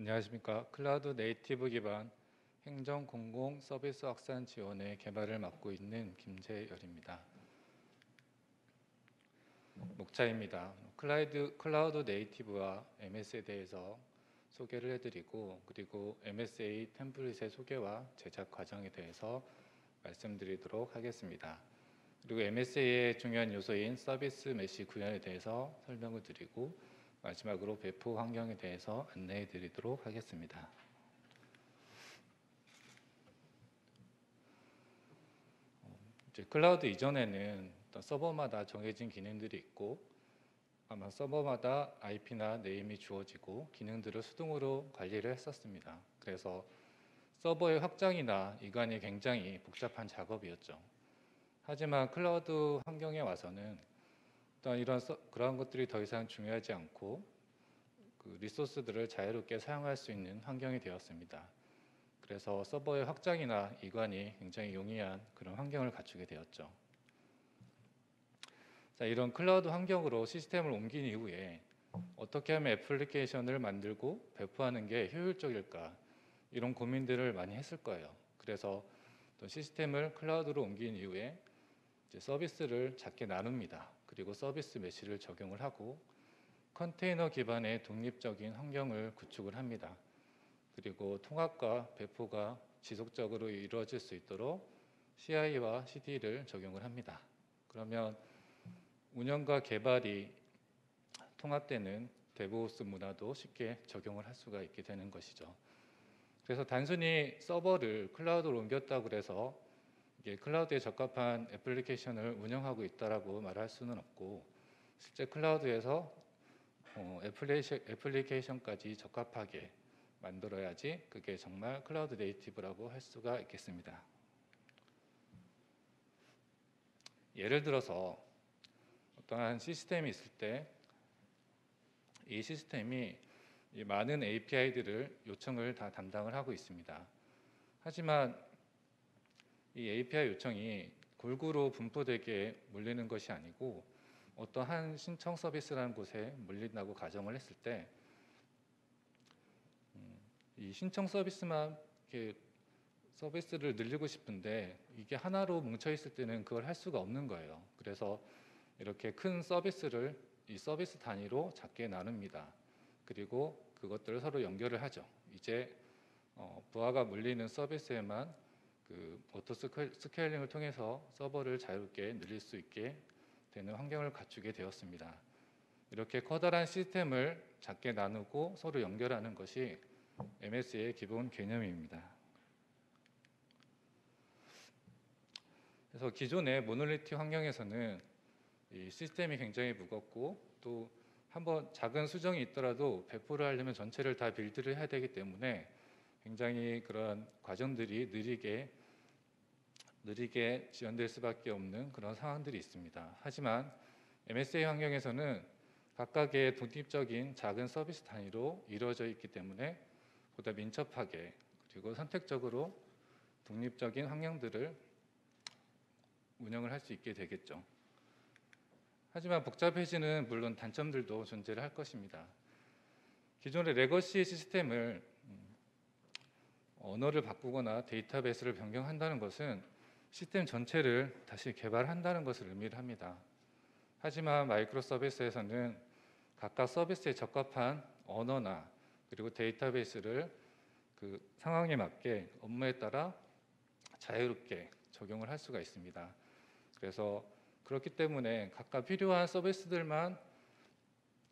안녕하십니까. 클라우드 네이티브 기반 행정 공공 서비스 확산 지원의 개발을 맡고 있는 김재열입니다. 목차입니다. 클라우드 네이티브와 MS에 대해서 소개를 해드리고, 그리고 MSA 템플릿의 소개와 제작 과정에 대해서 말씀드리도록 하겠습니다. 그리고 MSA의 중요한 요소인 서비스 메시 구현에 대해서 설명을 드리고, 마지막으로 배포 환경에 대해서 안내해 드리도록 하겠습니다. 이제 클라우드 이전에는 서버마다 정해진 기능들이 있고, 아마 서버마다 IP나 네임이 주어지고 기능들을 수동으로 관리를 했었습니다. 그래서 서버의 확장이나 이관이 굉장히 복잡한 작업이었죠. 하지만 클라우드 환경에 와서는 그런 것들이 더 이상 중요하지 않고 그 리소스들을 자유롭게 사용할 수 있는 환경이 되었습니다. 그래서 서버의 확장이나 이관이 굉장히 용이한 그런 환경을 갖추게 되었죠. 자, 이런 클라우드 환경으로 시스템을 옮긴 이후에 어떻게 하면 애플리케이션을 만들고 배포하는 게 효율적일까, 이런 고민들을 많이 했을 거예요. 그래서 시스템을 클라우드로 옮긴 이후에 이제 서비스를 작게 나눕니다. 그리고 서비스 메시를 적용을 하고 컨테이너 기반의 독립적인 환경을 구축을 합니다. 그리고 통합과 배포가 지속적으로 이루어질 수 있도록 CI와 CD를 적용을 합니다. 그러면 운영과 개발이 통합되는 데브옵스 문화도 쉽게 적용을 할 수가 있게 되는 것이죠. 그래서 단순히 서버를 클라우드로 옮겼다고 해서 이게 클라우드에 적합한 애플리케이션을 운영하고 있다라고 말할 수는 없고, 실제 클라우드에서 애플리케이션까지 적합하게 만들어야지 그게 정말 클라우드 네이티브라고 할 수가 있겠습니다. 예를 들어서 어떠한 시스템이 있을 때 이 시스템이 많은 API들을 요청을 다 담당을 하고 있습니다. 하지만 이 API 요청이 골고루 분포되게 몰리는 것이 아니고 어떠한 신청 서비스라는 곳에 몰린다고 가정을 했을 때 이 신청 서비스만 이렇게 서비스를 늘리고 싶은데 이게 하나로 뭉쳐 있을 때는 그걸 할 수가 없는 거예요. 그래서 이렇게 큰 서비스를 이 서비스 단위로 작게 나눕니다. 그리고 그것들을 서로 연결을 하죠. 이제 부하가 몰리는 서비스에만 그 오토 스케일링을 통해서 서버를 자유롭게 늘릴 수 있게 되는 환경을 갖추게 되었습니다. 이렇게 커다란 시스템을 작게 나누고 서로 연결하는 것이 MS의 기본 개념입니다. 그래서 기존의 모놀리티 환경에서는 이 시스템이 굉장히 무겁고 또 한번 작은 수정이 있더라도 배포를 하려면 전체를 다 빌드를 해야 되기 때문에 굉장히 그런 과정들이 느리게 지연될 수밖에 없는 그런 상황들이 있습니다. 하지만 MSA 환경에서는 각각의 독립적인 작은 서비스 단위로 이루어져 있기 때문에 보다 민첩하게 그리고 선택적으로 독립적인 환경들을 운영을 할 수 있게 되겠죠. 하지만 복잡해지는 물론 단점들도 존재를 할 것입니다. 기존의 레거시 시스템을 언어를 바꾸거나 데이터베이스를 변경한다는 것은 시스템 전체를 다시 개발한다는 것을 의미를 합니다. 하지만 마이크로 서비스에서는 각각 서비스에 적합한 언어나 그리고 데이터베이스를 그 상황에 맞게 업무에 따라 자유롭게 적용을 할 수가 있습니다. 그래서 그렇기 때문에 각각 필요한 서비스들만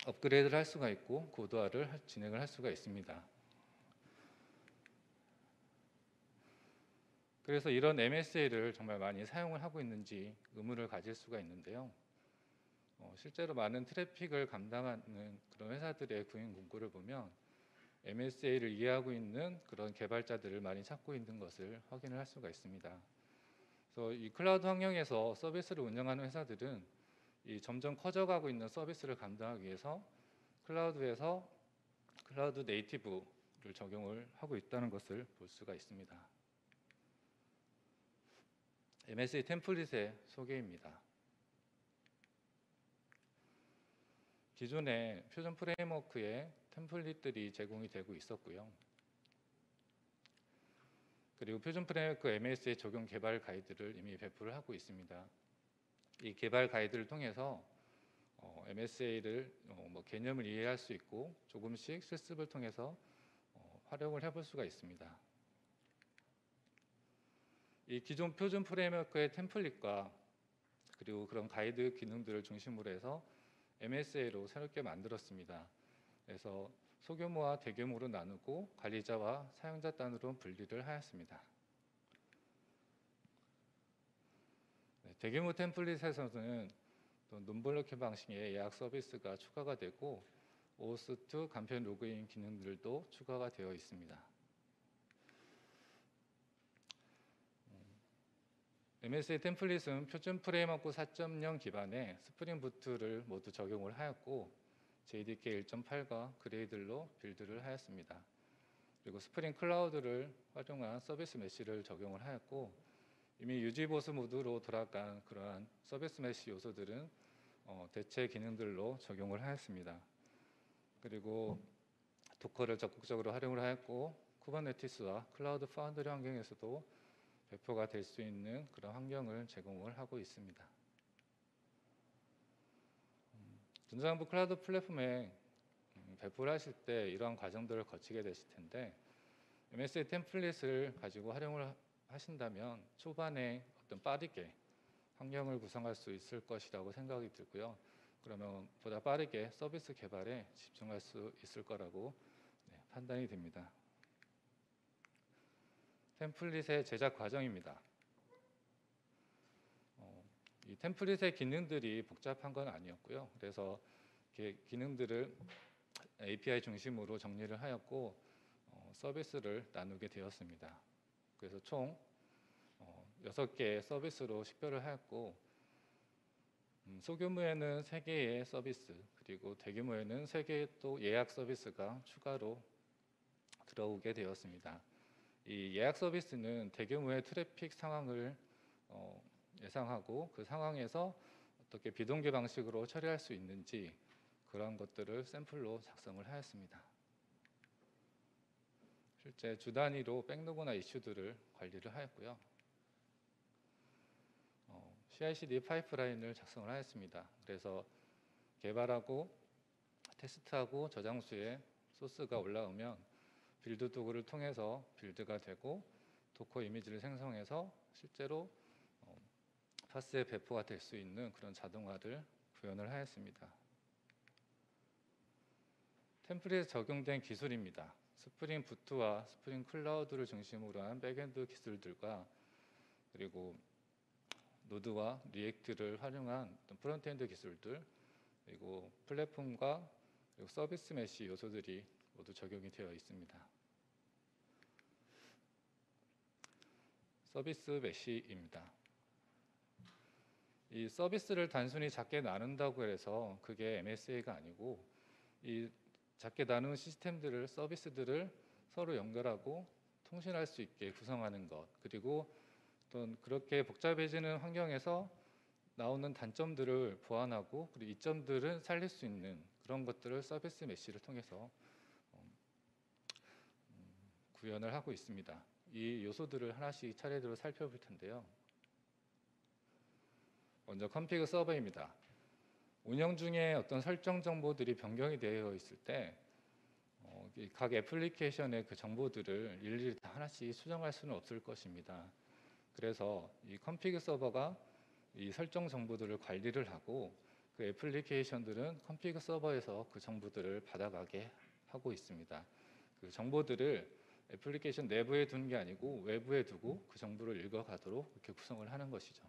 업그레이드를 할 수가 있고 고도화를 진행을 할 수가 있습니다. 그래서 이런 MSA를 정말 많이 사용을 하고 있는지 의문을 가질 수가 있는데요. 실제로 많은 트래픽을 감당하는 그런 회사들의 구인 문구를 보면 MSA를 이해하고 있는 그런 개발자들을 많이 찾고 있는 것을 확인을 할 수가 있습니다. 그래서 이 클라우드 환경에서 서비스를 운영하는 회사들은 이 점점 커져가고 있는 서비스를 감당하기 위해서 클라우드에서 클라우드 네이티브를 적용을 하고 있다는 것을 볼 수가 있습니다. MSA 템플릿의 소개입니다. 기존의 표준 프레임워크의 템플릿들이 제공이 되고 있었고요. 그리고 표준 프레임워크 MSA 적용 개발 가이드를 이미 배포를 하고 있습니다. 이 개발 가이드를 통해서 MSA를 개념을 이해할 수 있고 조금씩 실습을 통해서 활용을 해볼 수가 있습니다. 이 기존 표준 프레임워크의 템플릿과 그리고 그런 가이드 기능들을 중심으로 해서 MSA로 새롭게 만들었습니다. 그래서 소규모와 대규모로 나누고 관리자와 사용자 단으로 분리를 하였습니다. 대규모 템플릿에서는 논블로킹 방식의 예약 서비스가 추가가 되고 OAuth2 간편 로그인 기능들도 추가가 되어 있습니다. MSA 템플릿은 표준 프레임워크 4.0 기반의 스프링 부트를 모두 적용을 하였고 JDK 1.8과 그레이들로 빌드를 하였습니다. 그리고 스프링 클라우드를 활용한 서비스 메시를 적용을 하였고 이미 유지 보수 모드로 돌아간 그러한 서비스 메시 요소들은 대체 기능들로 적용을 하였습니다. 그리고 도커를 적극적으로 활용을 하였고 쿠버네티스와 클라우드 파운드리 환경에서도 배포가 될 수 있는 그런 환경을 제공을 하고 있습니다. 전자정부 클라우드 플랫폼에 배포를 하실 때 이러한 과정들을 거치게 되실 텐데 MSA 템플릿을 가지고 활용을 하신다면 초반에 어떤 빠르게 환경을 구성할 수 있을 것이라고 생각이 들고요. 그러면 보다 빠르게 서비스 개발에 집중할 수 있을 거라고 판단이 됩니다. 템플릿의 제작 과정입니다. 이 템플릿의 기능들이 복잡한 건 아니었고요. 그래서 기능들을 API 중심으로 정리를 하였고 서비스를 나누게 되었습니다. 그래서 총 6개의 서비스로 식별을 하였고 소규모에는 3개의 서비스 그리고 대규모에는 3개의 또 예약 서비스가 추가로 들어오게 되었습니다. 이 예약 서비스는 대규모의 트래픽 상황을 예상하고 그 상황에서 어떻게 비동기 방식으로 처리할 수 있는지 그런 것들을 샘플로 작성을 하였습니다. 실제 주 단위로 백로그나 이슈들을 관리를 하였고요. CI/CD 파이프라인을 작성을 하였습니다. 그래서 개발하고 테스트하고 저장수에 소스가 올라오면 빌드 도구를 통해서 빌드가 되고 도커 이미지를 생성해서 실제로 파스에 배포가 될 수 있는 그런 자동화를 구현을 하였습니다. 템플릿에 적용된 기술입니다. 스프링 부트와 스프링 클라우드를 중심으로 한 백엔드 기술들과 그리고 노드와 리액트를 활용한 프론트엔드 기술들 그리고 플랫폼과 그리고 서비스 메시 요소들이 모두 적용이 되어 있습니다. 서비스 메시입니다. 이 서비스를 단순히 작게 나눈다고 해서 그게 MSA가 아니고 이 작게 나눈 시스템들을 서비스들을 서로 연결하고 통신할 수 있게 구성하는 것 그리고 또 그렇게 복잡해지는 환경에서 나오는 단점들을 보완하고 그리고 이점들을 살릴 수 있는 그런 것들을 서비스 메시를 통해서 구현을 하고 있습니다. 이 요소들을 하나씩 차례대로 살펴볼 텐데요. 먼저 컴피그 서버입니다. 운영 중에 어떤 설정 정보들이 변경이 되어 있을 때 각 애플리케이션의 그 정보들을 일일이 다 하나씩 수정할 수는 없을 것입니다. 그래서 이 컴피그 서버가 이 설정 정보들을 관리를 하고 그 애플리케이션들은 컴피그 서버에서 그 정보들을 받아가게 하고 있습니다. 그 정보들을 애플리케이션 내부에 두는 게 아니고 외부에 두고 그 정보를 읽어가도록 이렇게 구성을 하는 것이죠.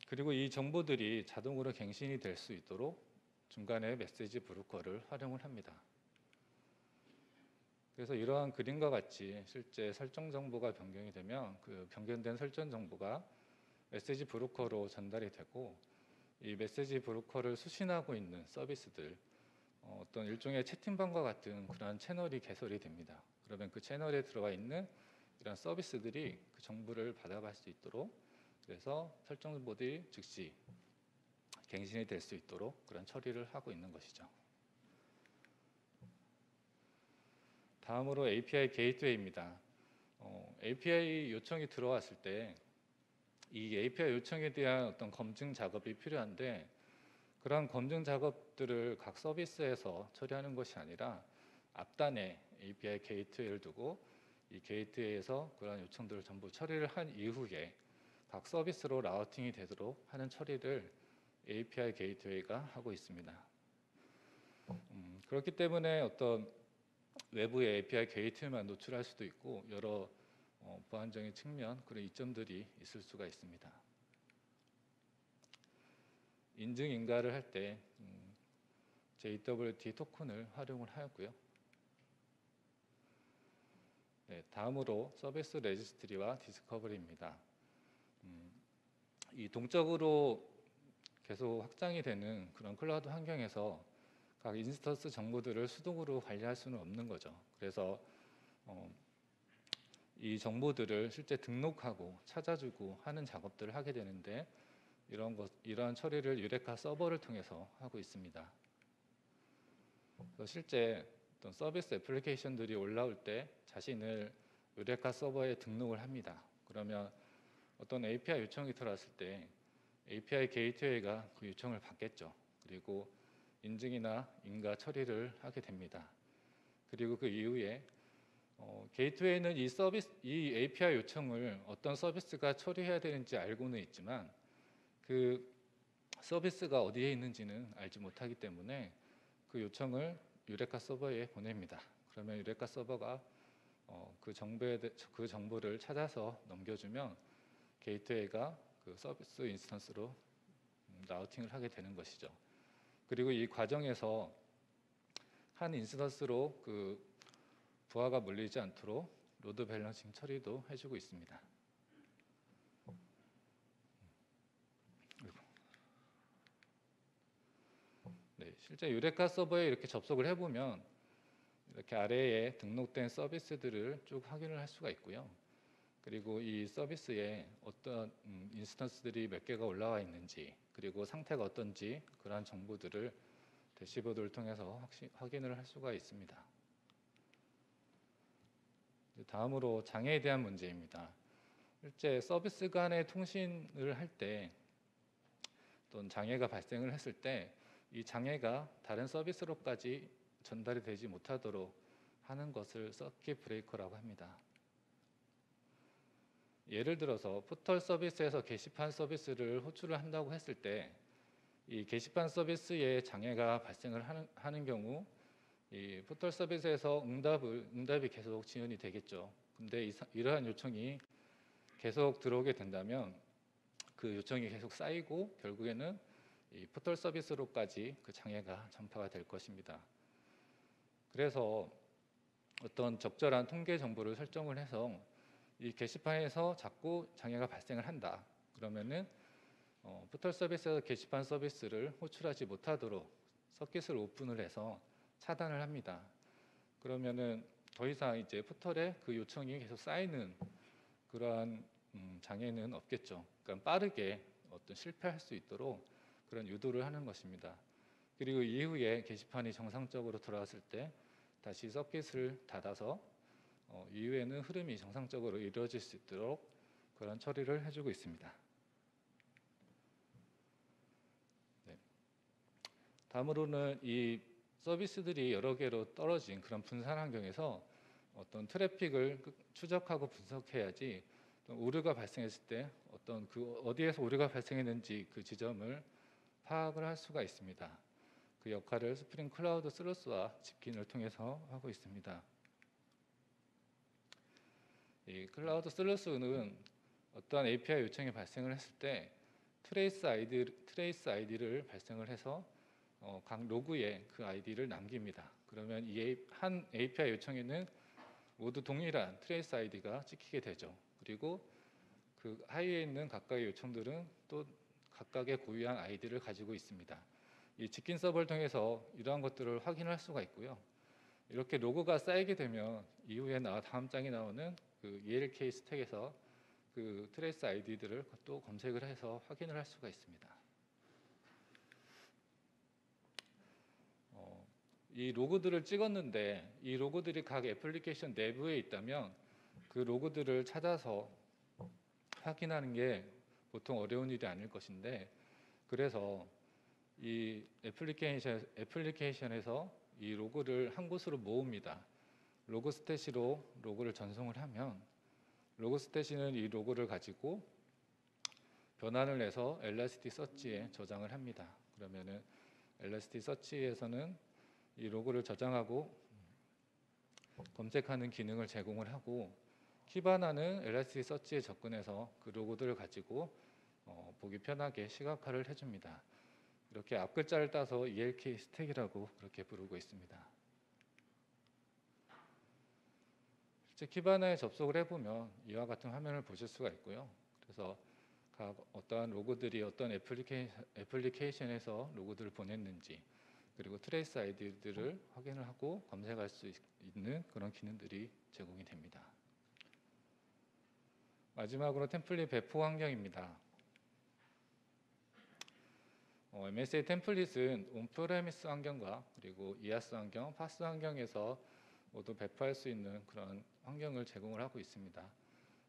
그리고 이 정보들이 자동으로 갱신이 될 수 있도록 중간에 메시지 브로커를 활용을 합니다. 그래서 이러한 그림과 같이 실제 설정 정보가 변경이 되면 그 변경된 설정 정보가 메시지 브로커로 전달이 되고 이 메시지 브로커를 수신하고 있는 서비스들 어떤 일종의 채팅방과 같은 그러한 채널이 개설이 됩니다. 그러면 그 채널에 들어와 있는 이런 서비스들이 그 정보를 받아갈 수 있도록 그래서 설정 정보들이 즉시 갱신이 될 수 있도록 그런 처리를 하고 있는 것이죠. 다음으로 API 게이트웨이입니다. API 요청이 들어왔을 때 이 API 요청에 대한 어떤 검증 작업이 필요한데, 그러한 검증 작업들을 각 서비스에서 처리하는 것이 아니라 앞단에 API 게이트웨이를 두고 이 게이트웨이에서 그러한 요청들을 전부 처리를 한 이후에 각 서비스로 라우팅이 되도록 하는 처리를 API 게이트웨이가 하고 있습니다. 그렇기 때문에 어떤 외부의 API 게이트웨이만 노출할 수도 있고 여러 보안적인 측면, 그런 이점들이 있을 수가 있습니다. 인증 인가를 할 때 JWT 토큰을 활용을 하였고요. 네, 다음으로 서비스 레지스트리와 디스커버리입니다. 이 동적으로 계속 확장이 되는 그런 클라우드 환경에서 각 인스턴스 정보들을 수동으로 관리할 수는 없는 거죠. 그래서 이 정보들을 실제 등록하고 찾아주고 하는 작업들을 하게 되는데, 이러한 처리를 유레카 서버를 통해서 하고 있습니다. 그래서 실제 어떤 서비스 애플리케이션들이 올라올 때 자신을 유레카 서버에 등록을 합니다. 그러면 어떤 API 요청이 들어왔을 때 API 게이트웨이가 그 요청을 받겠죠. 그리고 인증이나 인가 처리를 하게 됩니다. 그리고 그 이후에 게이트웨이는 이 API 요청을 어떤 서비스가 처리해야 되는지 알고는 있지만 그 서비스가 어디에 있는지는 알지 못하기 때문에 그 요청을 유레카 서버에 보냅니다. 그러면 유레카 서버가 그 정보를 찾아서 넘겨주면 게이트웨이가 그 서비스 인스턴스로 라우팅을 하게 되는 것이죠. 그리고 이 과정에서 한 인스턴스로 그 부하가 몰리지 않도록 로드 밸런싱 처리도 해주고 있습니다. 네, 실제 유레카 서버에 이렇게 접속을 해보면 이렇게 아래에 등록된 서비스들을 쭉 확인을 할 수가 있고요. 그리고 이 서비스에 어떤 인스턴스들이 몇 개가 올라와 있는지, 그리고 상태가 어떤지 그러한 정보들을 대시보드를 통해서 확인을 할 수가 있습니다. 다음으로 장애에 대한 문제입니다. 실제 서비스 간의 통신을 할 때 어떤 장애가 발생을 했을 때 이 장애가 다른 서비스로까지 전달이 되지 못하도록 하는 것을 서킷 브레이커라고 합니다. 예를 들어서 포털 서비스에서 게시판 서비스를 호출을 한다고 했을 때 이 게시판 서비스에 장애가 발생을 하는 경우 이 포털 서비스에서 응답이 계속 지연이 되겠죠. 근데 이러한 요청이 계속 들어오게 된다면 그 요청이 계속 쌓이고 결국에는 이 포털 서비스로까지 그 장애가 전파가 될 것입니다. 그래서 어떤 적절한 통계 정보를 설정을 해서 이 게시판에서 자꾸 장애가 발생을 한다. 그러면은 포털 서비스에서 게시판 서비스를 호출하지 못하도록 서킷을 오픈을 해서 차단을 합니다. 그러면은 더 이상 이제 포털에 그 요청이 계속 쌓이는 그러한 장애는 없겠죠. 그러니까 빠르게 어떤 실패할 수 있도록 그런 유도를 하는 것입니다. 그리고 이후에 게시판이 정상적으로 돌아왔을 때 다시 서킷을 닫아서 이후에는 흐름이 정상적으로 이루어질 수 있도록 그런 처리를 해주고 있습니다. 네. 다음으로는 이 서비스들이 여러 개로 떨어진 그런 분산 환경에서 어떤 트래픽을 추적하고 분석해야지 오류가 발생했을 때 어떤 그 어디에서 오류가 발생했는지 그 지점을 파악을 할 수가 있습니다. 그 역할을 스프링 클라우드 슬러스와 집킨을 통해서 하고 있습니다. 이 클라우드 슬러스는 어떠한 API 요청이 발생을 했을 때 트레이스 아이디를 발생을 해서 각 로그에 그 아이디를 남깁니다. 그러면 이 한 API 요청에는 모두 동일한 트레이스 아이디가 찍히게 되죠. 그리고 그 하위에 있는 각각의 요청들은 또 각각의 고유한 아이디를 가지고 있습니다. 이 집킨 서버를 통해서 이러한 것들을 확인할 수가 있고요. 이렇게 로그가 쌓이게 되면 이후에 다음 장에 나오는 그 ELK 스택에서 그 트레이스 아이디들을 또 검색을 해서 확인을 할 수가 있습니다. 이 로고들을 찍었는데 이 로고들이 각 애플리케이션 내부에 있다면 그 로고들을 찾아서 확인하는 게 보통 어려운 일이 아닐 것인데, 그래서 이 애플리케이션에서 이 로고를 한 곳으로 모읍니다. 로고스탯으로 로고를 전송을 하면 로고스탯은 이 로고를 가지고 변환을 해서 엘라스티서치에 저장을 합니다. 그러면은 엘라스티서치에서는 이 로고를 저장하고 검색하는 기능을 제공을 하고, 키바나는 엘라스티서치에 접근해서 그 로고들을 가지고 보기 편하게 시각화를 해줍니다. 이렇게 앞글자를 따서 ELK 스택이라고 그렇게 부르고 있습니다. 실제 키바나에 접속을 해보면 이와 같은 화면을 보실 수가 있고요. 그래서 각 어떠한 로고들이 어떤 애플리케이션에서 로고들을 보냈는지, 그리고 트레이스 아이디들을 확인을 하고 검색할 수 있는 그런 기능들이 제공이 됩니다. 마지막으로 템플릿 배포 환경입니다. MSA 템플릿은 온프레미스 환경과 그리고 이아스 환경, 파스 환경에서 모두 배포할 수 있는 그런 환경을 제공을 하고 있습니다.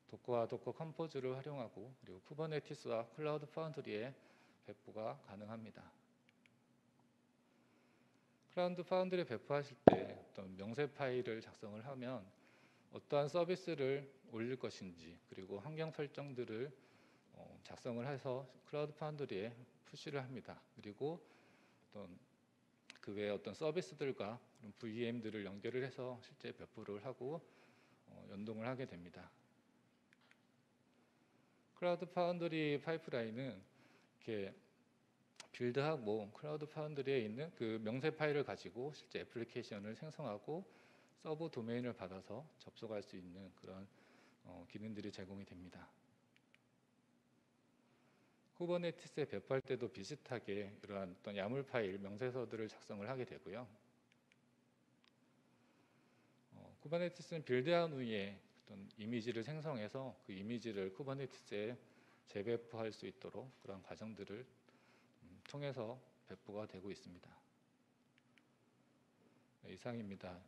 도커와 도커 컴포즈를 활용하고, 그리고 쿠버네티스와 클라우드 파운드리의 배포가 가능합니다. 클라우드 파운드리 배포하실 때 어떤 명세 파일을 작성을 하면 어떠한 서비스를 올릴 것인지, 그리고 환경 설정들을 작성을 해서 클라우드 파운드리에 푸시를 합니다. 그리고 어떤 그 외에 어떤 서비스들과 VM들을 연결을 해서 실제 배포를 하고 연동을 하게 됩니다. 클라우드 파운드리 파이프라인은 이렇게 빌드하고 클라우드 파운드리에 있는 그 명세 파일을 가지고 실제 애플리케이션을 생성하고 서버 도메인을 받아서 접속할 수 있는 그런 기능들이 제공이 됩니다. 쿠버네티스에 배포할 때도 비슷하게 이러한 어떤 야물 파일, 명세서들을 작성을 하게 되고요. 쿠버네티스는 빌드한 후에 어떤 이미지를 생성해서 그 이미지를 쿠버네티스에 재배포할 수 있도록 그런 과정들을 통해서 배포가 되고 있습니다. 네, 이상입니다.